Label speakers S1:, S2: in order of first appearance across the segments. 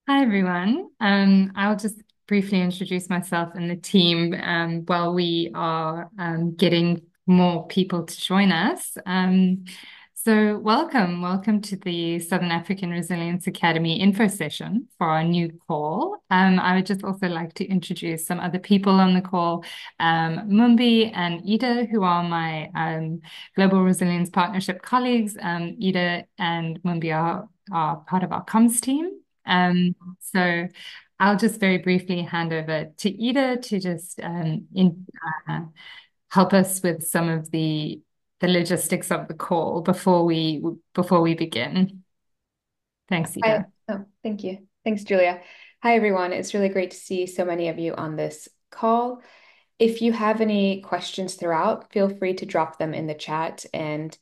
S1: Hi, everyone. I'll just briefly introduce myself and the team while we are getting more people to join us. So, welcome to the Southern African Resilience Academy info session for our new call. I would just also like to introduce some other people on the call, Mumbi and Ida, who are my Global Resilience Partnership colleagues. Ida and Mumbi are part of our comms team. So I'll just very briefly hand over to Ida to just uh, help us with some of the logistics of the call before we begin. Thanks,
S2: Hi.
S1: Ida.
S2: Oh, thank you. Thanks, Julia. Hi, everyone. It's really great to see so many of you on this call. If you have any questions throughout, feel free to drop them in the chat, and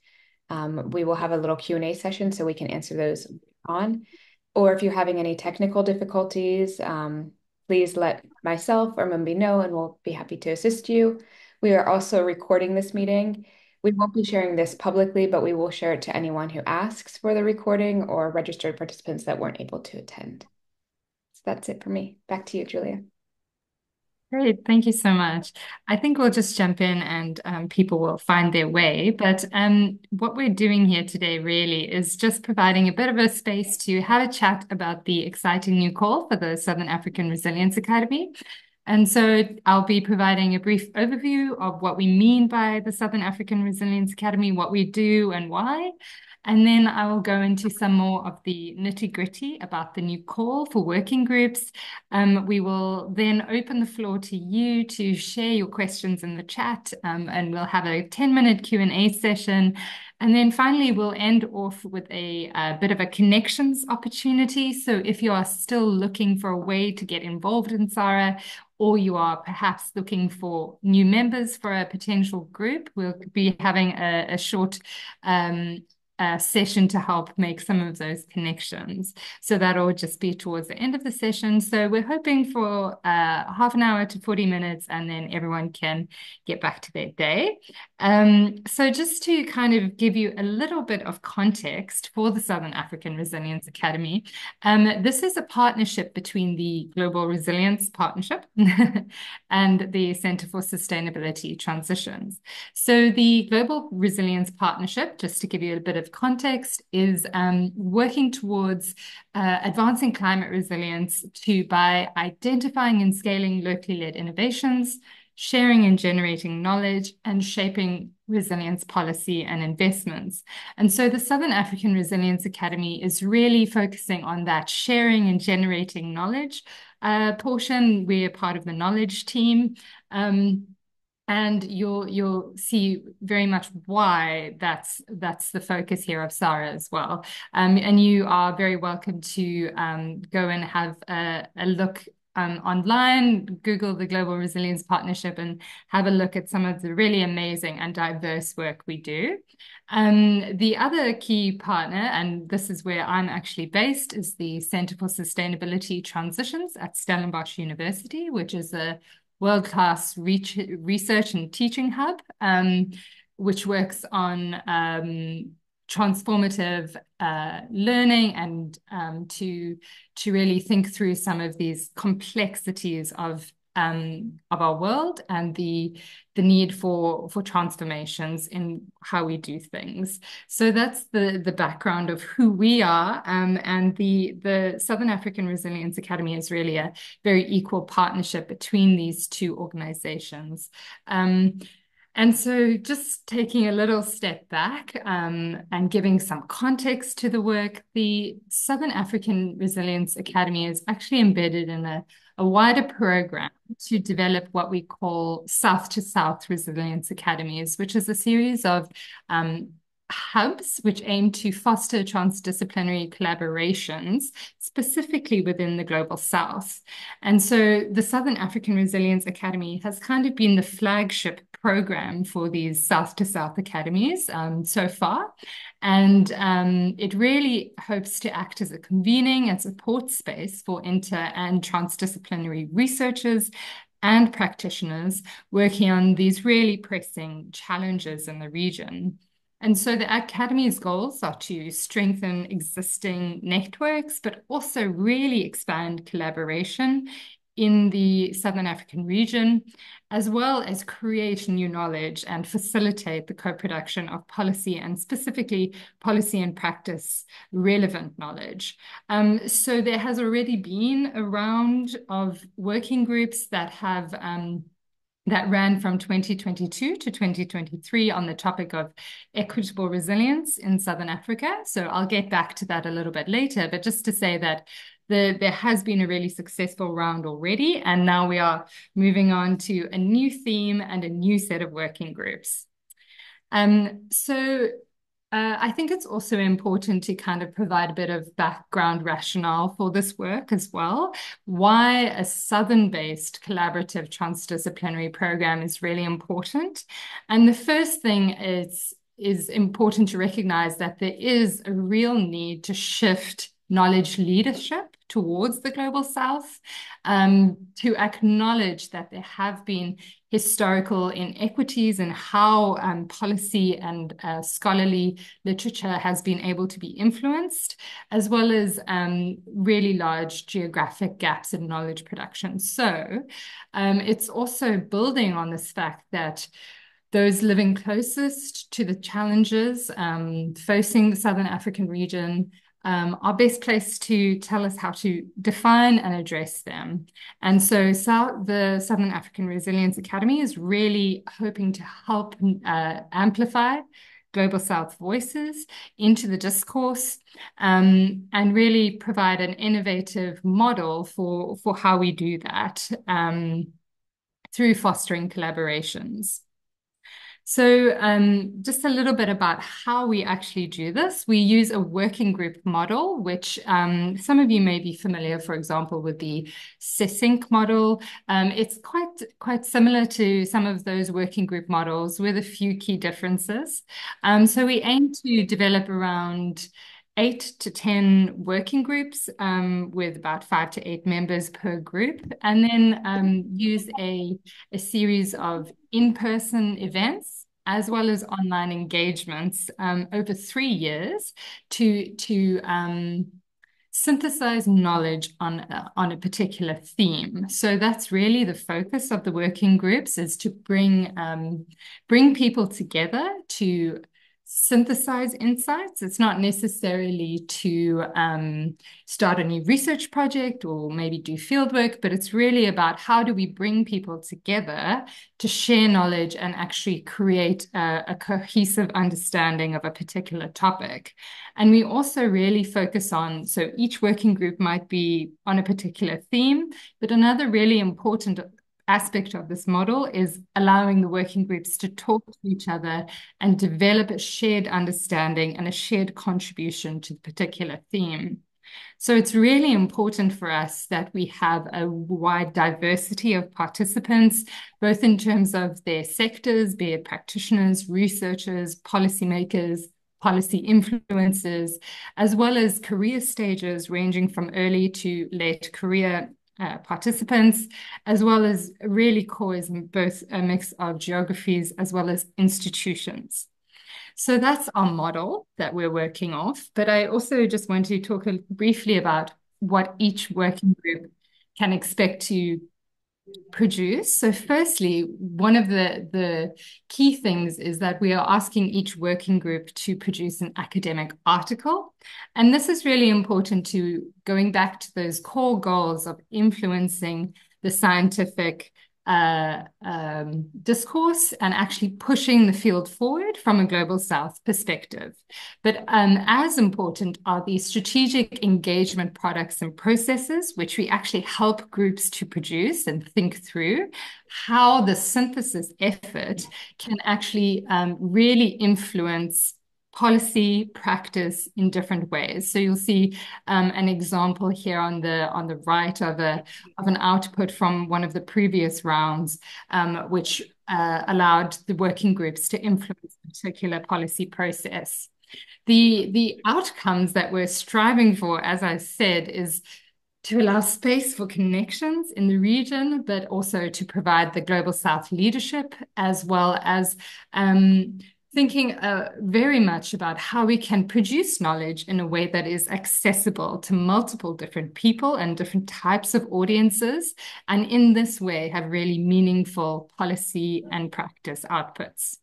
S2: we will have a little Q&A session so we can answer those on. Or if you're having any technical difficulties, please let myself or Mumbi know, and we'll be happy to assist you. We are also recording this meeting. We won't be sharing this publicly, but we will share it to anyone who asks for the recording or registered participants that weren't able to attend. So that's it for me. Back to you, Julia.
S1: Great, thank you so much. I think we'll just jump in and people will find their way. But what we're doing here today really is just providing a bit of a space to have a chat about the exciting new call for the Southern African Resilience Academy. And so I'll be providing a brief overview of what we mean by the Southern African Resilience Academy, what we do and why. And then I will go into some more of the nitty-gritty about the new call for working groups. We will then open the floor to you to share your questions in the chat, and we'll have a 10-minute Q&A session. And then finally, we'll end off with a bit of a connections opportunity. So if you are still looking for a way to get involved in SARA, or you are perhaps looking for new members for a potential group, we'll be having a short session to help make some of those connections. So that'll just be towards the end of the session. So we're hoping for half an hour to 40 minutes, and then everyone can get back to their day. So just to kind of give you a little bit of context for the Southern African Resilience Academy, this is a partnership between the Global Resilience Partnership and the Center for Sustainability Transitions. So the Global Resilience Partnership, just to give you a bit of context, is working towards advancing climate resilience by identifying and scaling locally led innovations, sharing and generating knowledge, and shaping resilience policy and investments. And so the Southern African Resilience Academy is really focusing on that sharing and generating knowledge portion. We're part of the knowledge team. And you'll see very much why that's the focus here of SARA as well. And you are very welcome to go and have a look online, Google the Global Resilience Partnership, and have a look at some of the really amazing and diverse work we do. The other key partner, and this is where I'm actually based, is the Center for Sustainability Transitions at Stellenbosch University, which is a world-class research and teaching hub, which works on transformative learning and to really think through some of these complexities of our world and the need for transformations in how we do things. So that's the background of who we are, and the Southern African Resilience Academy is really a very equal partnership between these two organizations. And so just taking a little step back and giving some context to the work, the Southern African Resilience Academy is actually embedded in a wider program to develop what we call South to South Resilience Academies, which is a series of hubs which aim to foster transdisciplinary collaborations, specifically within the Global South. And so the Southern African Resilience Academy has kind of been the flagship program for these South to South academies so far. And it really hopes to act as a convening and support space for inter and transdisciplinary researchers and practitioners working on these really pressing challenges in the region. And so the Academy's goals are to strengthen existing networks, but also really expand collaboration in the Southern African region, as well as create new knowledge and facilitate the co-production of policy and specifically policy and practice relevant knowledge. So there has already been a round of working groups that ran from 2022 to 2023 on the topic of equitable resilience in Southern Africa. So I'll get back to that a little bit later, but just to say that there has been a really successful round already, and now we are moving on to a new theme and a new set of working groups. So I think it's also important to kind of provide a bit of background rationale for this work as well. Why a Southern-based collaborative transdisciplinary program is really important. And the first thing is important to recognize that there is a real need to shift knowledge leadership towards the Global South, to acknowledge that there have been historical inequities in how policy and scholarly literature has been able to be influenced, as well as really large geographic gaps in knowledge production. So it's also building on this fact that those living closest to the challenges facing the Southern African region are best placed to tell us how to define and address them. And so the Southern African Resilience Academy is really hoping to help amplify Global South voices into the discourse, and really provide an innovative model for how we do that through fostering collaborations. So just a little bit about how we actually do this. We use a working group model, which some of you may be familiar, for example, with the SESINC model. It's quite similar to some of those working group models with a few key differences. So we aim to develop around 8 to 10 working groups with about 5 to 8 members per group, and then use a series of in-person events as well as online engagements over 3 years to synthesize knowledge on a particular theme. So that's really the focus of the working groups, is to bring people together to synthesize insights. It's not necessarily to start a new research project or maybe do fieldwork, but it's really about how do we bring people together to share knowledge and actually create a cohesive understanding of a particular topic. And we also really focus on, so each working group might be on a particular theme, but another really important aspect of this model is allowing the working groups to talk to each other and develop a shared understanding and a shared contribution to the particular theme. So it's really important for us that we have a wide diversity of participants, both in terms of their sectors, be it practitioners, researchers, policymakers, policy influencers, as well as career stages ranging from early to late career participants, as well as really cause both a mix of geographies as well as institutions. So that's our model that we're working off. But I also just want to talk briefly about what each working group can expect to produce. So firstly, one of the key things is that we are asking each working group to produce an academic article. And this is really important to going back to those core goals of influencing the scientific discourse and actually pushing the field forward from a Global South perspective. But as important are the strategic engagement products and processes, which we actually help groups to produce and think through how the synthesis effort can actually really influence policy practice in different ways. So you'll see an example here on the right of an output from one of the previous rounds, which allowed the working groups to influence a particular policy process. The outcomes that we're striving for, as I said, is to allow space for connections in the region, but also to provide the Global South leadership, as well as thinking very much about how we can produce knowledge in a way that is accessible to multiple different people and different types of audiences, and in this way have really meaningful policy and practice outputs.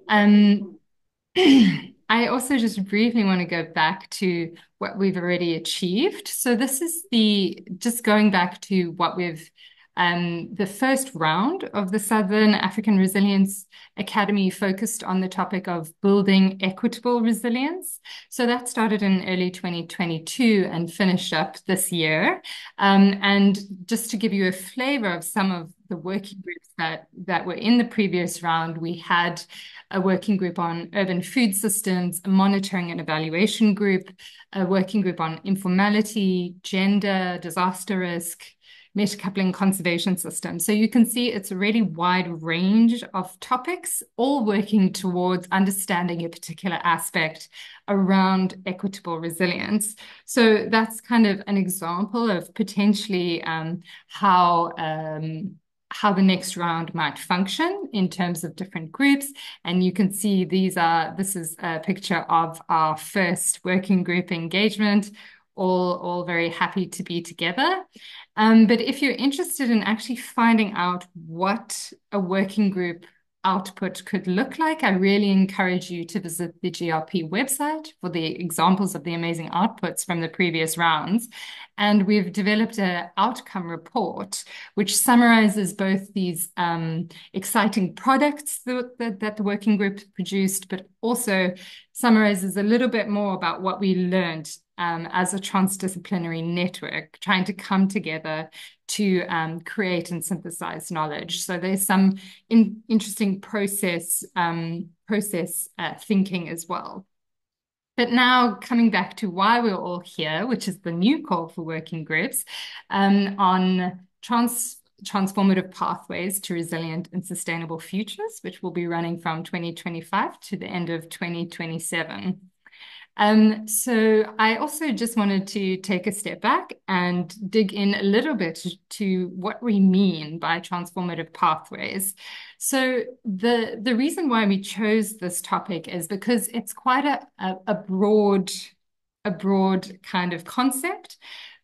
S1: Um, I also just briefly want to go back to what we've already achieved. So this is just going back to what the first round of the Southern African Resilience Academy focused on the topic of building equitable resilience. So that started in early 2022 and finished up this year. And just to give you a flavor of some of the working groups that were in the previous round, we had a working group on urban food systems, a monitoring and evaluation group, a working group on informality, gender, disaster risk, metacoupling conservation systems. So you can see it's a really wide range of topics, all working towards understanding a particular aspect around equitable resilience. So that's kind of an example of potentially how the next round might function in terms of different groups. And you can see this is a picture of our first working group engagement, all very happy to be together. But if you're interested in actually finding out what a working group output could look like, I really encourage you to visit the GRP website for the examples of the amazing outputs from the previous rounds. And we've developed an outcome report which summarizes both these exciting products that the working group produced, but also summarizes a little bit more about what we learned as a transdisciplinary network, trying to come together to create and synthesize knowledge. So there's some interesting process thinking as well. But now coming back to why we're all here, which is the new call for working groups on transformative pathways to resilient and sustainable futures, which will be running from 2025 to the end of 2027. So I also just wanted to take a step back and dig in a little bit to what we mean by transformative pathways. So the reason why we chose this topic is because it's quite a broad kind of concept,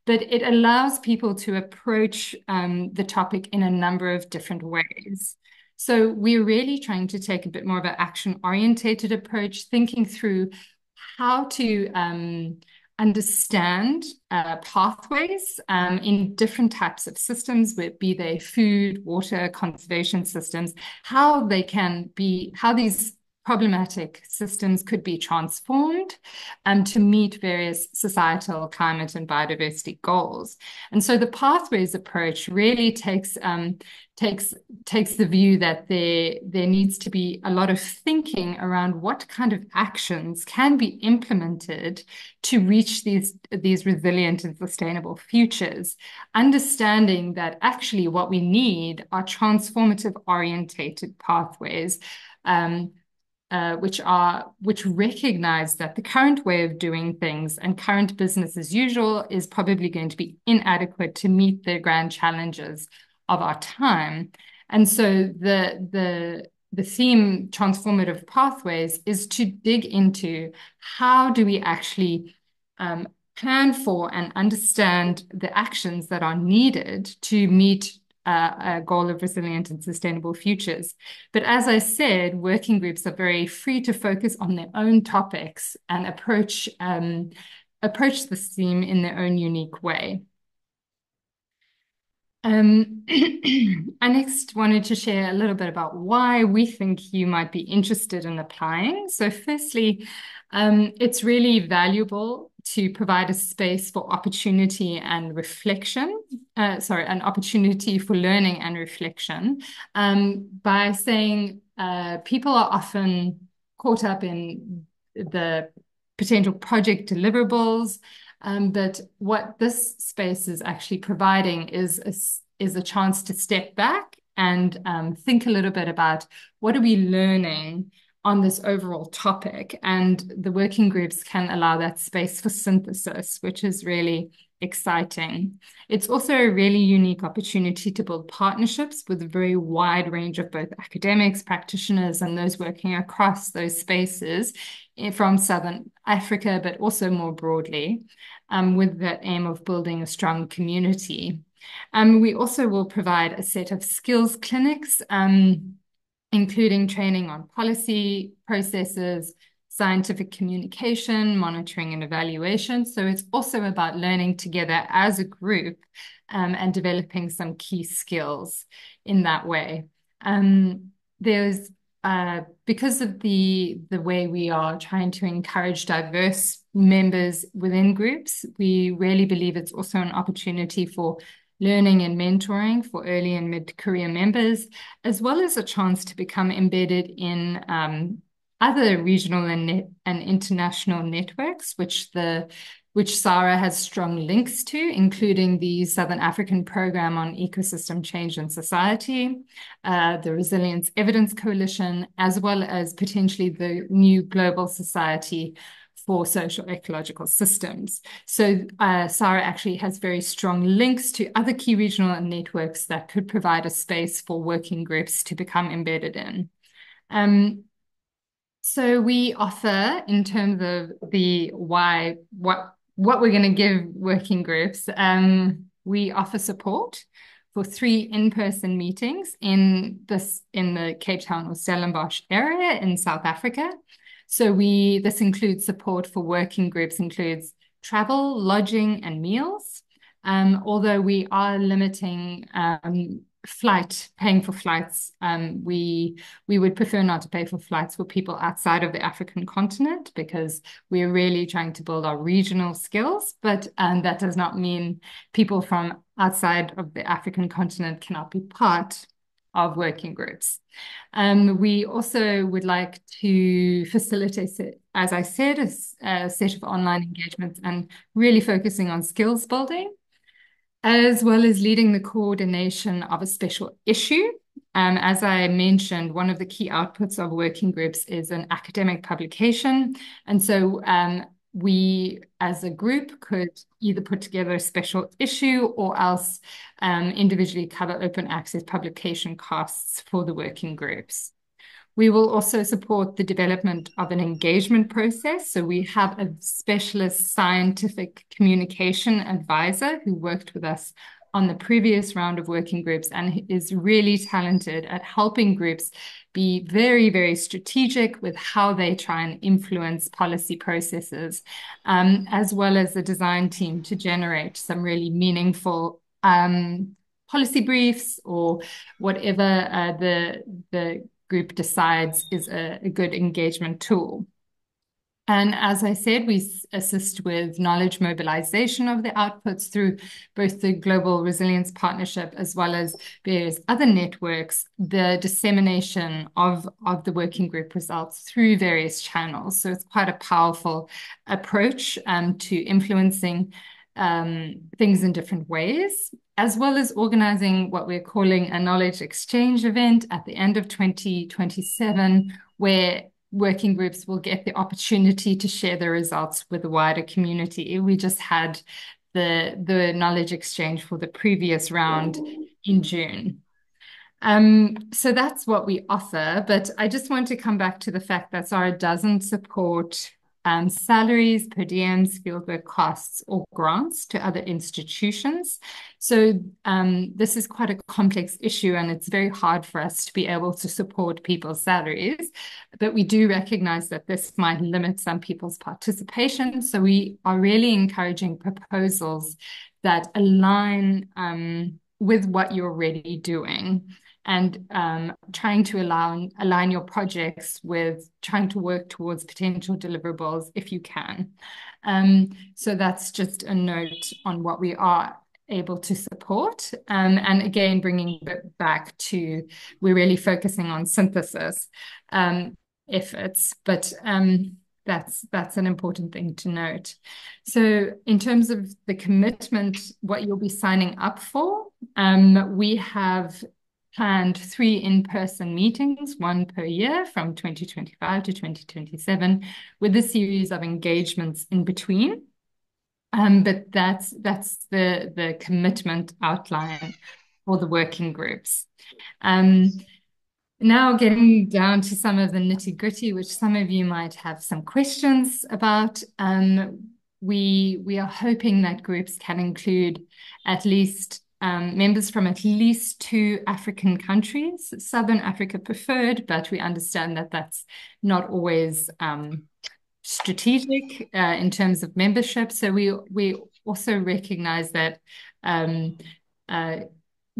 S1: but it allows people to approach the topic in a number of different ways. So we're really trying to take a bit more of an action-orientated approach, thinking through how to understand pathways in different types of systems, be they food, water, conservation systems, how these problematic systems could be transformed to meet various societal, climate, and biodiversity goals. And so the pathways approach really takes the view that there needs to be a lot of thinking around what kind of actions can be implemented to reach these resilient and sustainable futures, understanding that actually what we need are transformative orientated pathways which recognize that the current way of doing things and current business as usual is probably going to be inadequate to meet the grand challenges of our time. And so the theme transformative pathways is to dig into how do we actually plan for and understand the actions that are needed to meet a goal of resilient and sustainable futures. But as I said, working groups are very free to focus on their own topics and approach this theme in their own unique way. I next wanted to share a little bit about why we think you might be interested in applying. So firstly, it's really valuable to provide a space for opportunity and reflection, an opportunity for learning and reflection by saying people are often caught up in the potential project deliverables, but what this space is actually providing is a chance to step back and think a little bit about what are we learning on this overall topic. And the working groups can allow that space for synthesis, which is really exciting. It's also a really unique opportunity to build partnerships with a very wide range of both academics, practitioners, and those working across those spaces from Southern Africa, but also more broadly, with that aim of building a strong community. We also will provide a set of skills clinics, including training on policy processes, scientific communication, monitoring and evaluation. So it's also about learning together as a group, and developing some key skills in that way. There's Because of the way we are trying to encourage diverse members within groups, we really believe it's also an opportunity for learning and mentoring for early and mid-career members, as well as a chance to become embedded in other regional and international networks, which SARA has strong links to, including the Southern African Program on Ecosystem Change and Society, the Resilience Evidence Coalition, as well as potentially the new Global Society for Social Ecological Systems. So SARA actually has very strong links to other key regional networks that could provide a space for working groups to become embedded in. So we offer, in terms of the what we're going to give working groups, we offer support for 3 in-person meetings in the Cape Town or Stellenbosch area in South Africa. So this includes support for working groups, includes travel, lodging, and meals. Although we are limiting paying for flights, we would prefer not to pay for flights for people outside of the African continent, because we're really trying to build our regional skills. But that does not mean people from outside of the African continent cannot be part of working groups. We also would like to facilitate, as I said, a set of online engagements and really focusing on skills building, as well as leading the coordination of a special issue. As I mentioned, one of the key outputs of working groups is an academic publication. And so we, as a group, could either put together a special issue or else individually cover open access publication costs for the working groups. We will also support the development of an engagement process. So we have a specialist scientific communication advisor who worked with us on the previous round of working groups and is really talented at helping groups be very, very strategic with how they try and influence policy processes, as well as the design team to generate some really meaningful policy briefs or whatever the group decides is a good engagement tool. And as I said, we assist with knowledge mobilization of the outputs through both the Global Resilience Partnership as well as various other networks, the dissemination of the working group results through various channels. So it's quite a powerful approach to influencing things in different ways, as well as organizing what we're calling a knowledge exchange event at the end of 2027, where working groups will get the opportunity to share the results with the wider community. We just had the knowledge exchange for the previous round in June. So that's what we offer, but I just want to come back to the fact that SARA doesn't support salaries, per diems, fieldwork costs, or grants to other institutions. So this is quite a complex issue, and it's very hard for us to be able to support people's salaries. But we do recognize that this might limit some people's participation. So we are really encouraging proposals that align with what you're already doing, and trying to align your projects with trying to work towards potential deliverables if you can. So that's just a note on what we are able to support. And again, bringing it back to, we're really focusing on synthesis efforts, but that's an important thing to note. So in terms of the commitment, what you'll be signing up for, we have planned 3 in-person meetings, one per year from 2025 to 2027, with a series of engagements in between. But that's the commitment outline for the working groups. Um, Now getting down to some of the nitty-gritty, which some of you might have some questions about. We are hoping that groups can include at least members from at least 2 African countries, Southern Africa preferred, but we understand that that's not always strategic in terms of membership. So we also recognize that uh,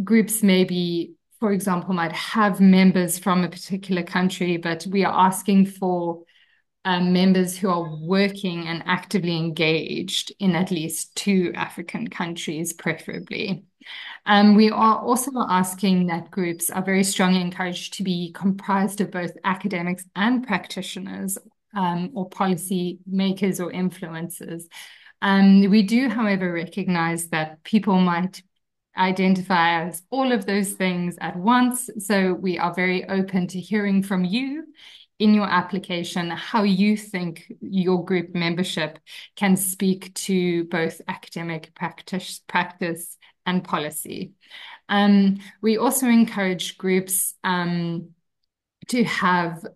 S1: groups maybe, for example, might have members from a particular country, but we are asking for members who are working and actively engaged in at least 2 African countries, preferably. We are also asking that groups are very strongly encouraged to be comprised of both academics and practitioners, or policy makers or influencers. We do, however, recognize that people might identify as all of those things at once. So we are very open to hearing from you in your application how you think your group membership can speak to both academic practice and policy. We also encourage groups to have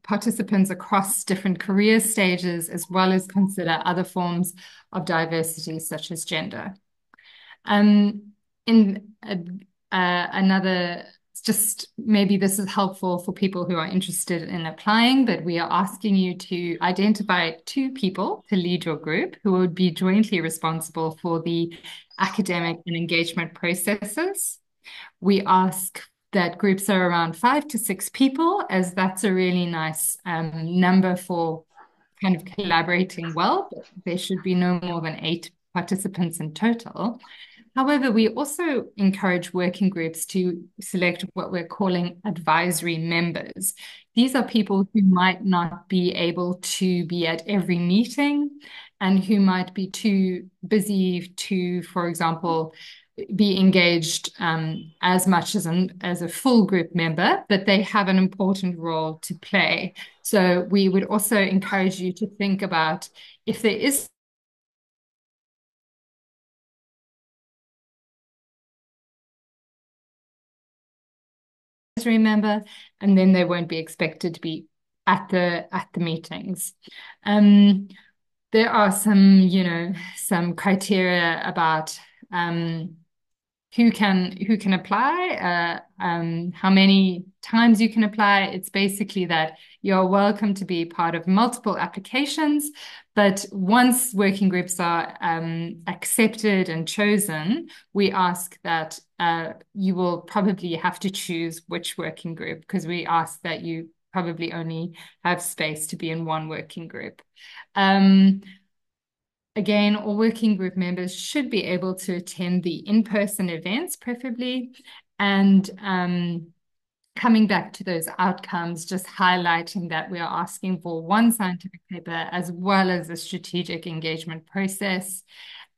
S1: participants across different career stages, as well as consider other forms of diversity, such as gender. In another, just maybe this is helpful for people who are interested in applying, but we are asking you to identify 2 people to lead your group who would be jointly responsible for the academic and engagement processes. We ask that groups are around 5 to 6 people, as that's a really nice number for kind of collaborating well. But there should be no more than 8 participants in total. However, we also encourage working groups to select what we're calling advisory members. These are people who might not be able to be at every meeting and who might be too busy to, for example, be engaged as much as a full group member, but they have an important role to play. So we would also encourage you to think about if there is member, and then they won't be expected to be at the meetings. There are some criteria about who can apply, how many times you can apply. It's basically that you're welcome to be part of multiple applications, but once working groups are accepted and chosen, we ask that you will probably have to choose which working group, because we ask that you probably only have space to be in one working group. Again, all working group members should be able to attend the in-person events, preferably. And coming back to those outcomes, just highlighting that we are asking for one scientific paper as well as a strategic engagement process.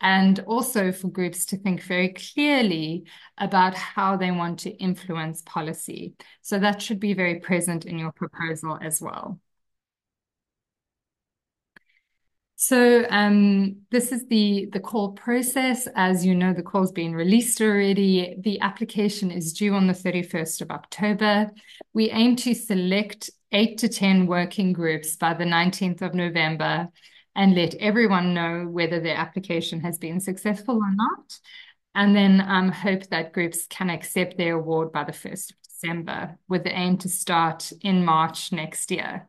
S1: And also for groups to think very clearly about how they want to influence policy. So that should be very present in your proposal as well. So this is the call process. As you know, the call's been released already. The application is due on the 31st of October. We aim to select 8 to 10 working groups by the 19th of November and let everyone know whether their application has been successful or not. And then hope that groups can accept their award by the 1st of December, with the aim to start in March next year.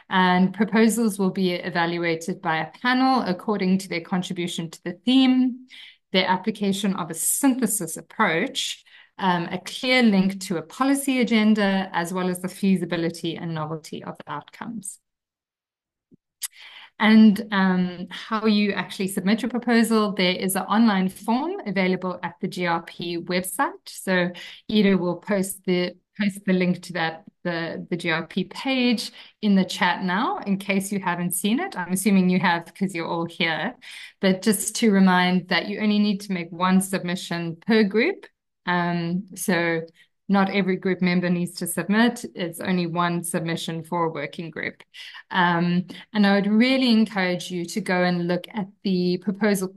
S1: And proposals will be evaluated by a panel according to their contribution to the theme, their application of a synthesis approach, a clear link to a policy agenda, as well as the feasibility and novelty of the outcomes. And how you actually submit your proposal, there is an online form available at the GRP website. So Ida will post the link to the GRP page in the chat now, in case you haven't seen it. I'm assuming you have, because you're all here. But just to remind that you only need to make one submission per group. So not every group member needs to submit. It's only one submission for a working group. And I would really encourage you to go and look at the proposal,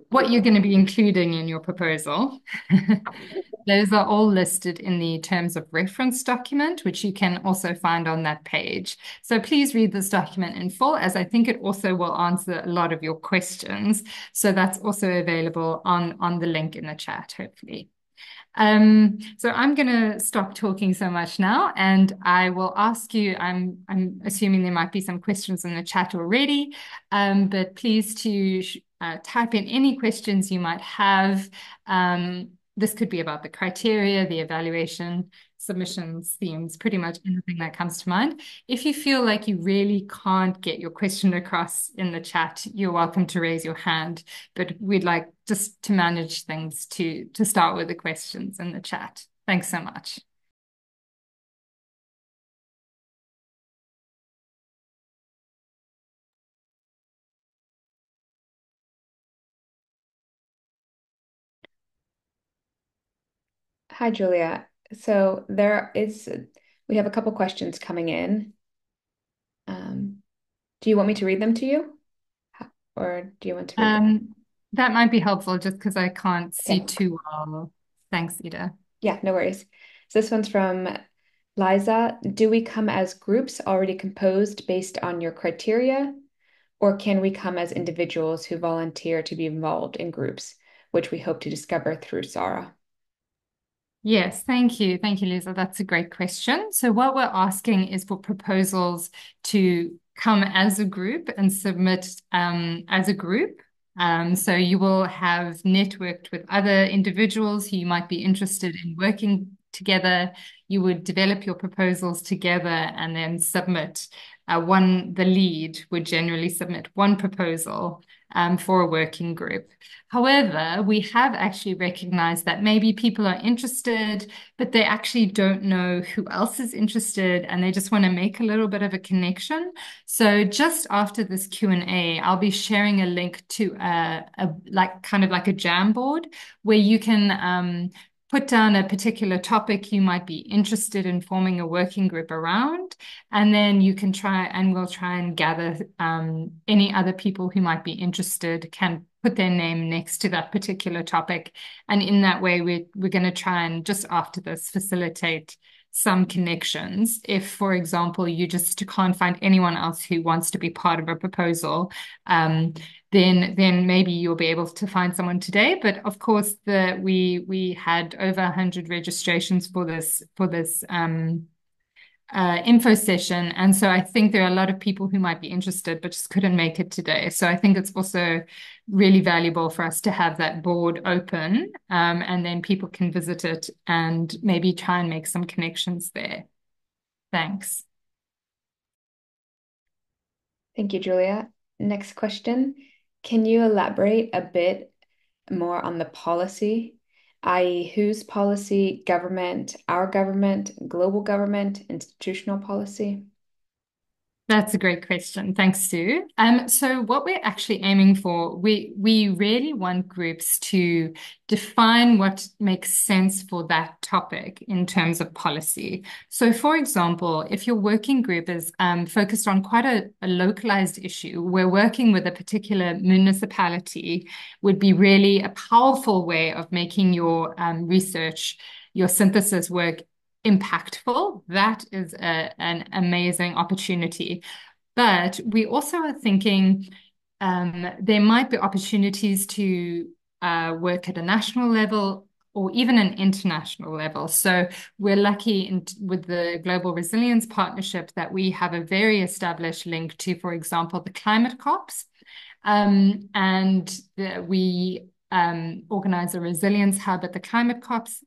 S1: what you're going to be including in your proposal. Those are all listed in the terms of reference document, which you can also find on that page. So please read this document in full, as I think it also will answer a lot of your questions. So that's also available on the link in the chat, hopefully. So I'm going to stop talking so much now, and I will ask you. I'm assuming there might be some questions in the chat already, but please to type in any questions you might have. This could be about the criteria, the evaluation, submissions, themes, pretty much anything that comes to mind. If you feel like you really can't get your question across in the chat, you're welcome to raise your hand, but we'd like just to manage things to start with the questions in the chat. Thanks so much.
S2: Hi, Julia. We have a couple questions coming in. Do you want me to read them to you? Or do you want to read them?
S1: That might be helpful just because I can't see
S2: Okay.
S1: too well. Thanks, Ida.
S2: Yeah, no worries. So this one's from Liza. Do we come as groups already composed based on your criteria, or can we come as individuals who volunteer to be involved in groups, which we hope to discover through SARA?
S1: Yes, thank you. Thank you, Lisa. That's a great question. So what we're asking is for proposals to come as a group and submit as a group. So you will have networked with other individuals who you might be interested in working together. You would develop your proposals together and then submit the lead would generally submit one proposal for a working group. However, we have actually recognized that maybe people are interested, but they actually don't know who else is interested, and they just want to make a little bit of a connection. So just after this Q&A, I'll be sharing a link to kind of like a Jamboard where you can put down a particular topic you might be interested in forming a working group around, and then we'll try and gather any other people who might be interested can put their name next to that particular topic. And in that way, we're going to try and just after this facilitate some connections. If, for example, you just can't find anyone else who wants to be part of a proposal, then maybe you'll be able to find someone today. But of course, we had over 100 registrations for this info session. And so I think there are a lot of people who might be interested, but just couldn't make it today. So I think it's also really valuable for us to have that board open, and then people can visit it and maybe try and make some connections there. Thanks.
S2: Thank you, Julia. Next question. Can you elaborate a bit more on the policy, i.e., whose policy, government, our government, global government, institutional policy?
S1: That's a great question. Thanks, Sue. So what we're actually aiming for, we really want groups to define what makes sense for that topic in terms of policy. So, for example, if your working group is focused on quite a localized issue, we're working with a particular municipality would be really a powerful way of making your research, your synthesis work impactful. That is an amazing opportunity. But we also are thinking there might be opportunities to work at a national level or even an international level. So we're lucky with the Global Resilience Partnership that we have a very established link to, for example, the climate COPs. And we organize a resilience hub at the climate COPs.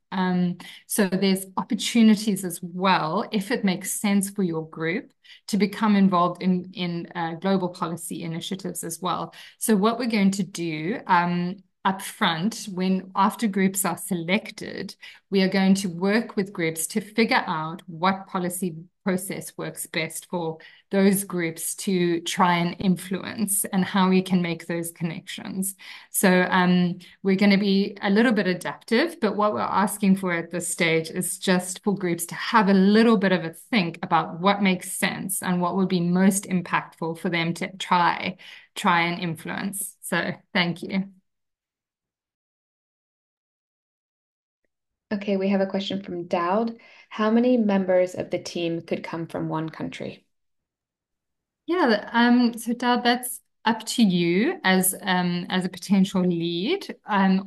S1: So there's opportunities as well, if it makes sense for your group, to become involved in global policy initiatives as well. So what we're going to do up front, after groups are selected, we are going to work with groups to figure out what policy process works best for those groups to try and influence and how we can make those connections. So we're going to be a little bit adaptive, but what we're asking for at this stage is just for groups to have a little bit of a think about what makes sense and what would be most impactful for them to try and influence. So thank you.
S2: Okay, we have a question from Dowd. How many members of the team could come from one country?
S1: Yeah, so Dad, that's up to you as a potential lead.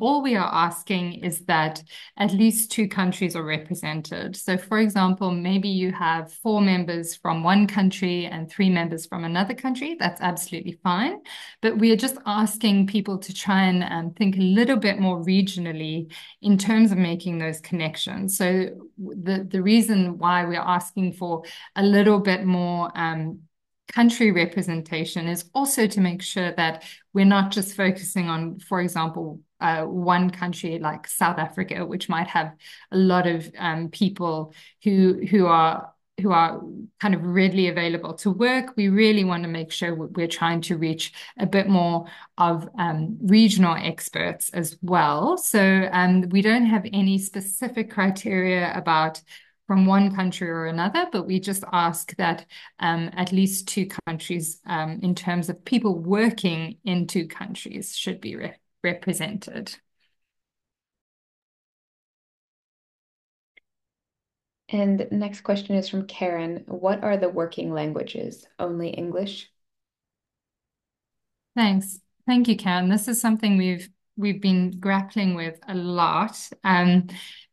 S1: All we are asking is that at least two countries are represented. So, for example, maybe you have four members from one country and three members from another country. That's absolutely fine. But we are just asking people to try and think a little bit more regionally in terms of making those connections. So, the reason why we're asking for a little bit more country representation is also to make sure that we're not just focusing on, for example, one country like South Africa, which might have a lot of people who are kind of readily available to work. We really want to make sure we're trying to reach a bit more of regional experts as well. So we don't have any specific criteria about from one country or another, but we just ask that at least two countries, in terms of people working in two countries, should be represented.
S2: And next question is from Karen. What are the working languages? Only English?
S1: Thanks. Thank you, Karen. This is something we've been grappling with a lot,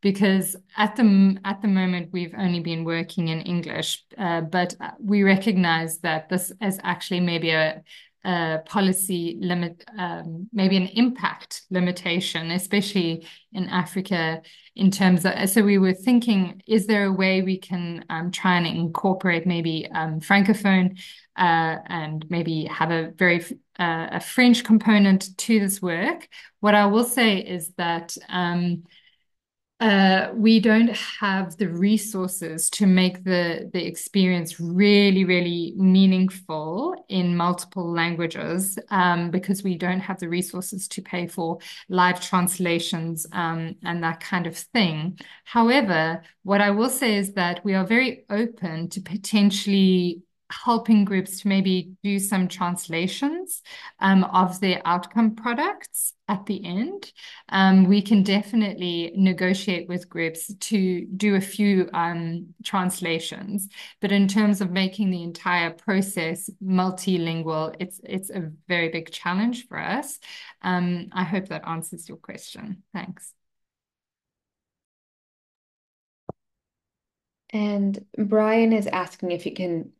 S1: because at the moment we've only been working in English, but we recognize that this is actually maybe a policy limit, maybe an impact limitation, especially in Africa. In terms of, so we were thinking, is there a way we can try and incorporate maybe francophone and maybe have a French component to this work? What I will say is that we don't have the resources to make the experience really, really meaningful in multiple languages, because we don't have the resources to pay for live translations, and that kind of thing. However, what I will say is that we are very open to potentially helping groups to maybe do some translations of their outcome products at the end. We can definitely negotiate with groups to do a few translations, but in terms of making the entire process multilingual, it's a very big challenge for us. I hope that answers your question. Thanks.
S2: And Brian is asking if you can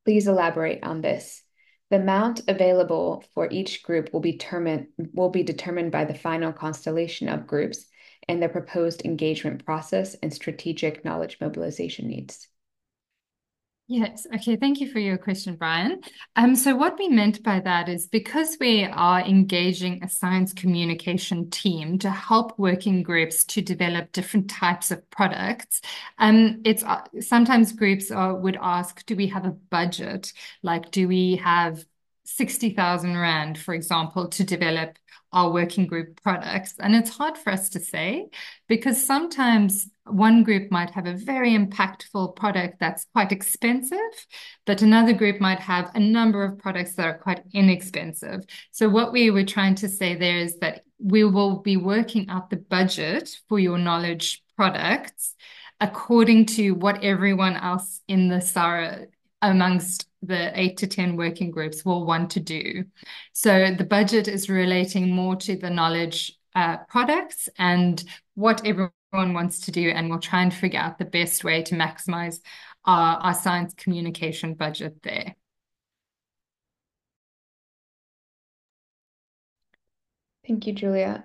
S2: please elaborate on this. The amount available for each group will be determined by the final constellation of groups and their proposed engagement process and strategic knowledge mobilization needs.
S1: Yes. Okay. Thank you for your question, Brian. So what we meant by that is because we are engaging a science communication team to help working groups to develop different types of products, it's sometimes groups would ask, do we have a budget? Like, do we have 60,000 Rand, for example, to develop our working group products? And it's hard for us to say because sometimes one group might have a very impactful product that's quite expensive, but another group might have a number of products that are quite inexpensive. So what we were trying to say there is that we will be working out the budget for your knowledge products according to what everyone else in the SARA amongst the 8 to 10 working groups will want to do. So the budget is relating more to the knowledge products and what everyone wants to do, and we'll try and figure out the best way to maximize our science communication budget there.
S2: Thank you, Julia.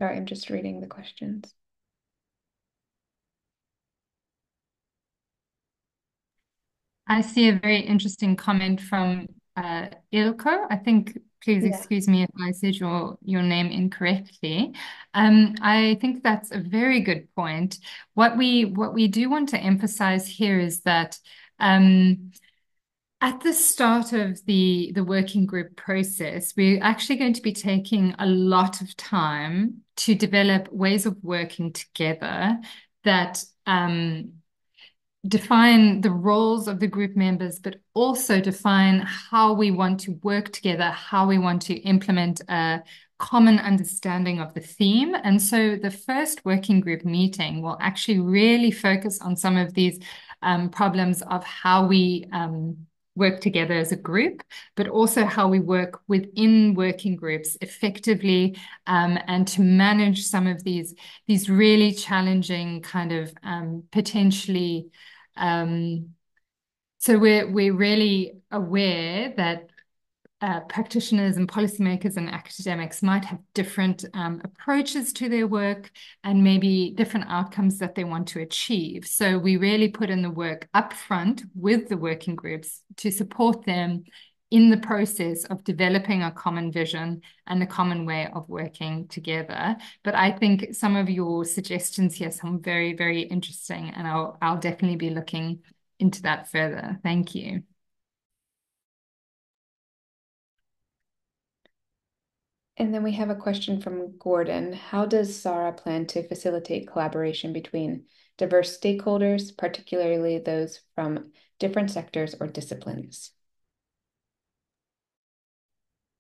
S2: Sorry, I'm just reading the questions.
S1: I see a very interesting comment from Ilko. I think Please
S2: Yeah.
S1: excuse me if I said your name incorrectly. I think that's a very good point. What we do want to emphasize here is that um, at the start of the working group process, we're actually going to be taking a lot of time to develop ways of working together that define the roles of the group members, but also define how we want to work together, how we want to implement a common understanding of the theme. And so the first working group meeting will actually really focus on some of these problems of how we work together as a group, but also how we work within working groups effectively, and to manage some of these really challenging kind of potentially um, so we're really aware that practitioners and policymakers and academics might have different approaches to their work and maybe different outcomes that they want to achieve. So we really put in the work upfront with the working groups to support them in the process of developing a common vision and a common way of working together. But I think some of your suggestions here sound very, very interesting, and I'll definitely be looking into that further. Thank you.
S2: And then we have a question from Gordon. How does SARA plan to facilitate collaboration between diverse stakeholders, particularly those from different sectors or disciplines?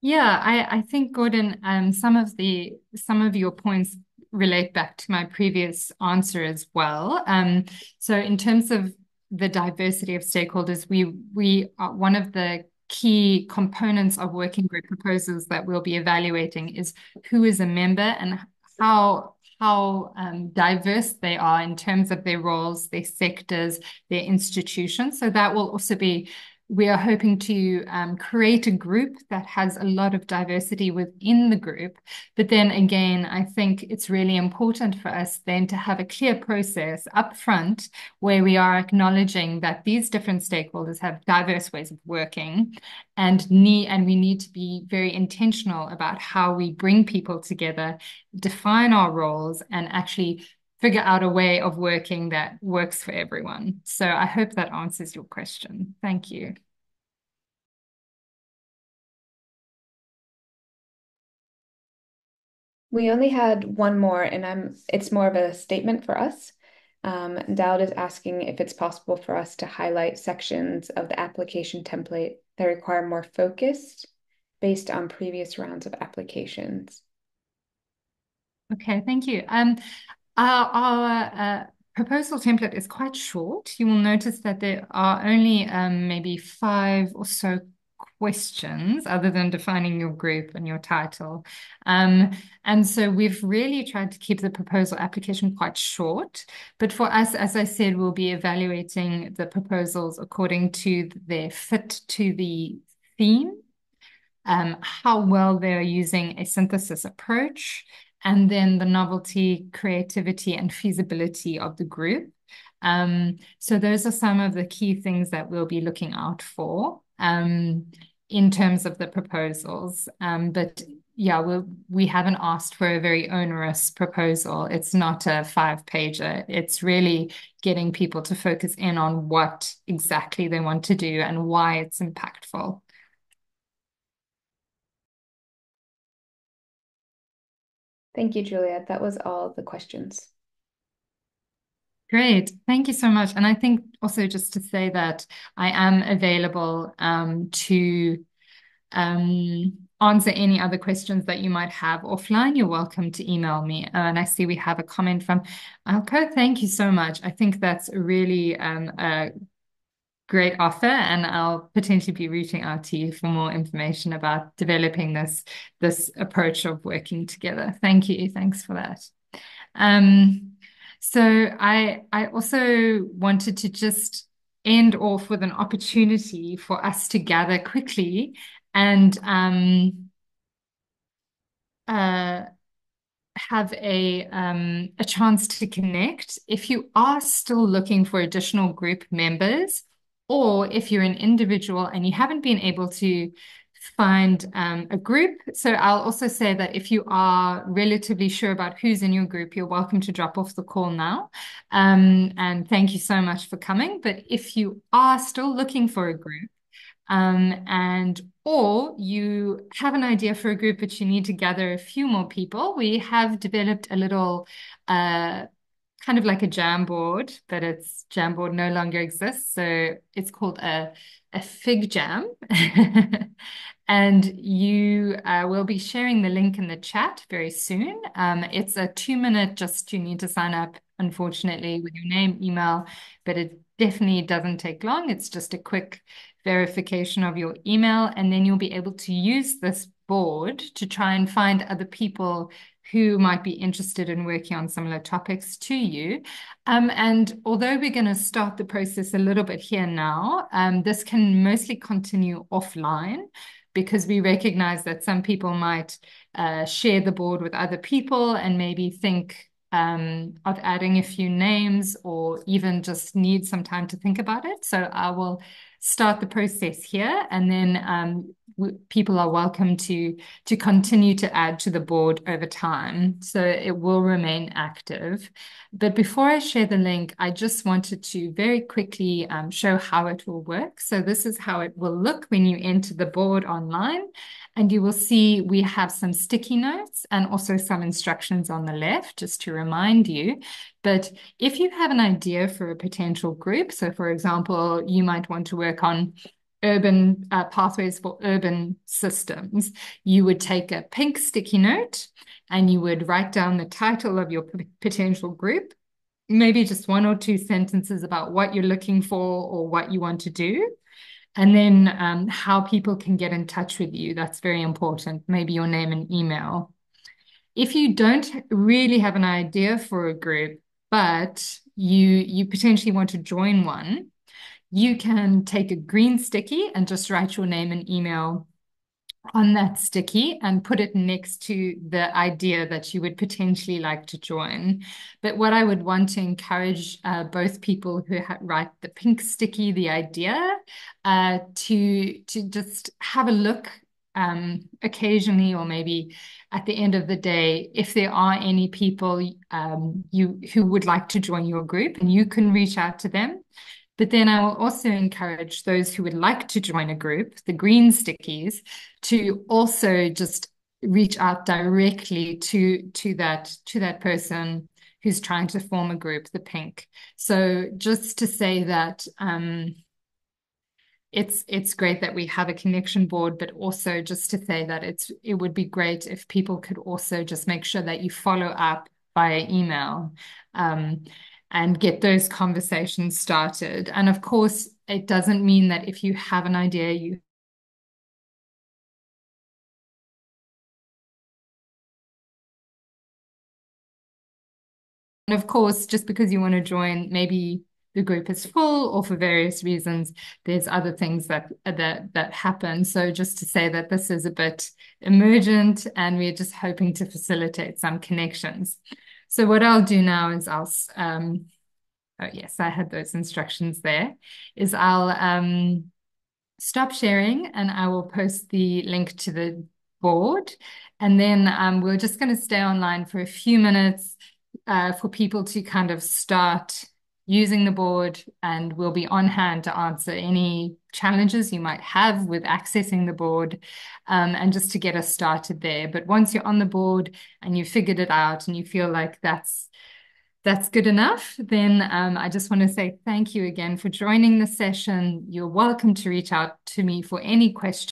S1: Yeah, I think Gordon, some of your points relate back to my previous answer as well. So in terms of the diversity of stakeholders, we are one of the key components of working group proposals that we'll be evaluating is who is a member and how diverse they are in terms of their roles, their sectors, their institutions. So that will also be we are hoping to create a group that has a lot of diversity within the group. But then again, I think it's really important for us then to have a clear process up front where we are acknowledging that these different stakeholders have diverse ways of working and we need to be very intentional about how we bring people together, define our roles, and actually figure out a way of working that works for everyone. So I hope that answers your question. Thank you.
S2: We only had one more, and it's more of a statement for us. Dowd is asking if it's possible for us to highlight sections of the application template that require more focus based on previous rounds of applications.
S1: Okay, thank you. Our proposal template is quite short. You will notice that there are only maybe five or so questions other than defining your group and your title. And so we've really tried to keep the proposal application quite short. But for us, as I said, we'll be evaluating the proposals according to their fit to the theme, how well they're using a synthesis approach, and then the novelty, creativity, and feasibility of the group. So those are some of the key things that we'll be looking out for in terms of the proposals. But yeah, we haven't asked for a very onerous proposal. It's not a 5-pager. It's really getting people to focus in on what exactly they want to do and why it's impactful.
S2: Thank you, Julia. That was all the questions.
S1: Great. Thank you so much. And I think also just to say that I am available to answer any other questions that you might have offline. You're welcome to email me. And I see we have a comment from Alco. Thank you so much. I think that's really a great offer, and I'll potentially be reaching out to you for more information about developing this approach of working together. Thank you. Thanks for that. Um, so I also wanted to just end off with an opportunity for us to gather quickly and uh, have a chance to connect. If you are still looking for additional group members, or if you're an individual and you haven't been able to find a group. So I'll also say that if you are relatively sure about who's in your group, you're welcome to drop off the call now. And thank you so much for coming. But if you are still looking for a group, and or you have an idea for a group, but you need to gather a few more people, we have developed a little uh, kind of like a Jamboard, but its Jamboard no longer exists. So it's called a fig jam. And you will be sharing the link in the chat very soon. It's a 2 minute, just you need to sign up, unfortunately, with your name, email, but it definitely doesn't take long. It's just a quick verification of your email, and then you'll be able to use this board to try and find other people who might be interested in working on similar topics to you. And although we're going to start the process a little bit here now, this can mostly continue offline because we recognize that some people might share the board with other people and maybe think of adding a few names or even just need some time to think about it. So I will start the process here, and then people are welcome to continue to add to the board over time. So it will remain active. But before I share the link, I just wanted to very quickly show how it will work. So this is how it will look when you enter the board online. And you will see we have some sticky notes and also some instructions on the left, just to remind you. But if you have an idea for a potential group, so for example, you might want to work on urban pathways for urban systems, you would take a pink sticky note and you would write down the title of your potential group, maybe just one or two sentences about what you're looking for or what you want to do. And then how people can get in touch with you. That's very important. Maybe your name and email. If you don't really have an idea for a group, but you potentially want to join one, you can take a green sticky and just write your name and email on that sticky and put it next to the idea that you would potentially like to join. But what I would want to encourage both people who write the pink sticky, the idea, to just have a look occasionally, or maybe at the end of the day, if there are any people you who would like to join your group, and you can reach out to them. But then I will also encourage those who would like to join a group, the green stickies, to also just reach out directly to that person who's trying to form a group, the pink. So just to say that it's great that we have a connection board, but also just to say that it would be great if people could also just make sure that you follow up via email. And get those conversations started. And of course, it doesn't mean that if you have an idea, you and of course, just because you want to join, maybe the group is full or for various reasons, there's other things that happen. So just to say that this is a bit emergent and we're just hoping to facilitate some connections. So what I'll do now is oh yes, I had those instructions there, is I'll stop sharing and I will post the link to the board. And then we're just going to stay online for a few minutes for people to kind of start using the board, and we'll be on hand to answer any challenges you might have with accessing the board, and just to get us started there. But once you're on the board and you figured it out and you feel like that's good enough, then I just want to say thank you again for joining the session. You're welcome to reach out to me for any questions.